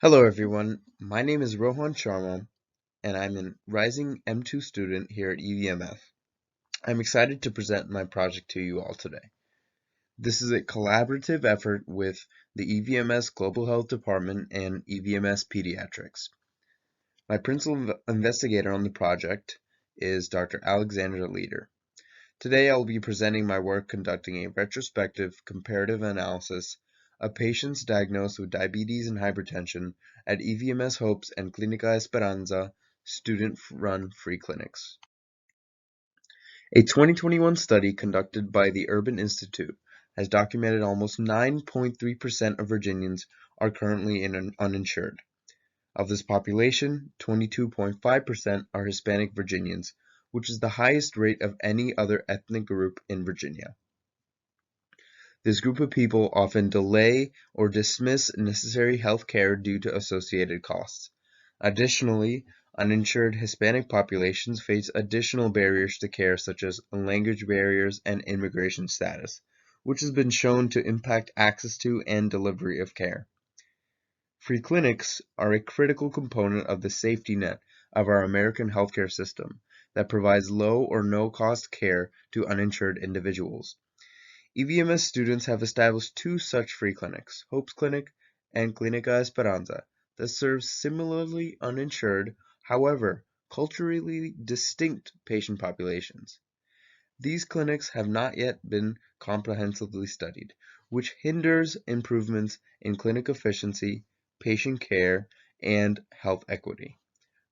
Hello everyone, my name is Rohan Sharma and I'm a rising M2 student here at EVMF. I'm excited to present my project to you all today. This is a collaborative effort with the EVMS Global Health Department and EVMS Pediatrics. My principal investigator on the project is Dr. Alexandra Leader. Today I'll be presenting my work conducting a retrospective comparative analysis of patients diagnosed with diabetes and hypertension at EVMS Hopes and Clínica Esperanza student-run free clinics. A 2021 study conducted by the Urban Institute has documented almost 9.3% of Virginians are currently uninsured. Of this population, 22.5% are Hispanic Virginians, which is the highest rate of any other ethnic group in Virginia. This group of people often delay or dismiss necessary health care due to associated costs. Additionally, uninsured Hispanic populations face additional barriers to care such as language barriers and immigration status, which has been shown to impact access to and delivery of care. Free clinics are a critical component of the safety net of our American healthcare system that provides low or no-cost care to uninsured individuals. EVMS students have established two such free clinics, Hope's Clinic and Clínica Esperanza, that serve similarly uninsured, however, culturally distinct patient populations. These clinics have not yet been comprehensively studied, which hinders improvements in clinic efficiency, patient care, and health equity.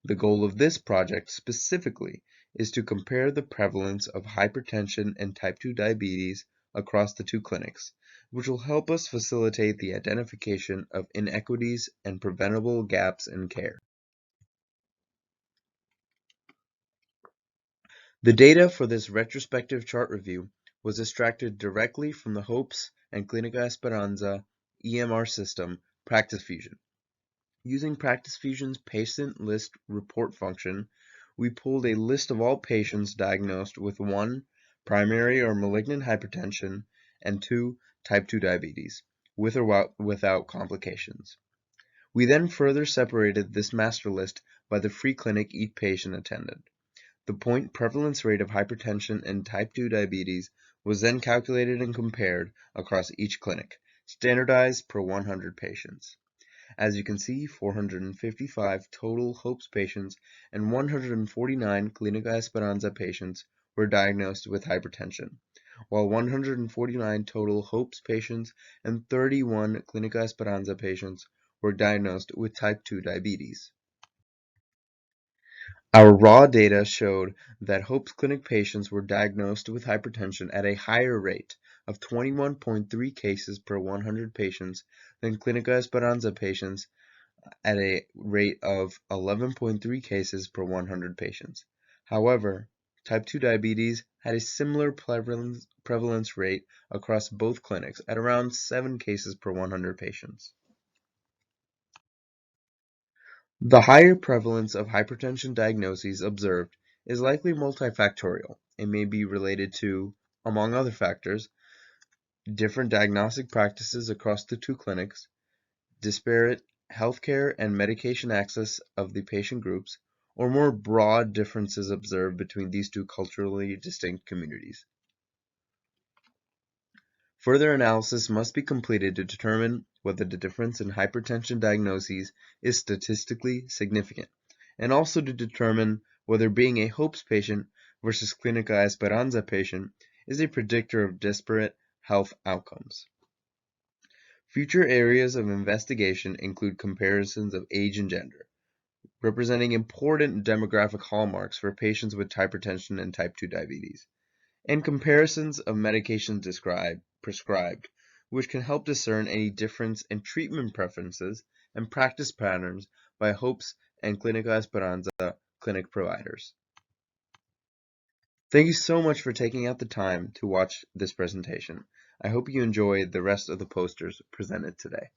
The goal of this project specifically is to compare the prevalence of hypertension and type 2 diabetes across the two clinics, which will help us facilitate the identification of inequities and preventable gaps in care. The data for this retrospective chart review was extracted directly from the Hopes and Clínica Esperanza EMR system, Practice Fusion. Using Practice Fusion's patient list report function, we pulled a list of all patients diagnosed with 1. Primary or malignant hypertension, and 2. Type 2 diabetes, with or without complications. We then further separated this master list by the free clinic each patient attended. The point prevalence rate of hypertension and type 2 diabetes was then calculated and compared across each clinic, standardized per 100 patients. As you can see, 455 total Hopes patients and 149 Clínica Esperanza patients were diagnosed with hypertension, while 149 total Hopes patients and 31 Clínica Esperanza patients were diagnosed with type 2 diabetes. Our raw data showed that Hopes Clinic patients were diagnosed with hypertension at a higher rate of 21.3 cases per 100 patients than Clínica Esperanza patients at a rate of 11.3 cases per 100 patients. However, type 2 diabetes had a similar prevalence rate across both clinics at around 7 cases per 100 patients. The higher prevalence of hypertension diagnoses observed is likely multifactorial and may be related to, among other factors, different diagnostic practices across the two clinics, disparate healthcare and medication access of the patient groups, or more broad differences observed between these two culturally distinct communities. Further analysis must be completed to determine whether the difference in hypertension diagnoses is statistically significant, and also to determine whether being a Hopes patient versus Clínica Esperanza patient is a predictor of disparate health outcomes. Future areas of investigation include comparisons of age and gender, representing important demographic hallmarks for patients with hypertension and type 2 diabetes, and comparisons of medications prescribed, which can help discern any difference in treatment preferences and practice patterns by Hopes and Clínica Esperanza clinic providers. Thank you so much for taking out the time to watch this presentation. I hope you enjoyed the rest of the posters presented today.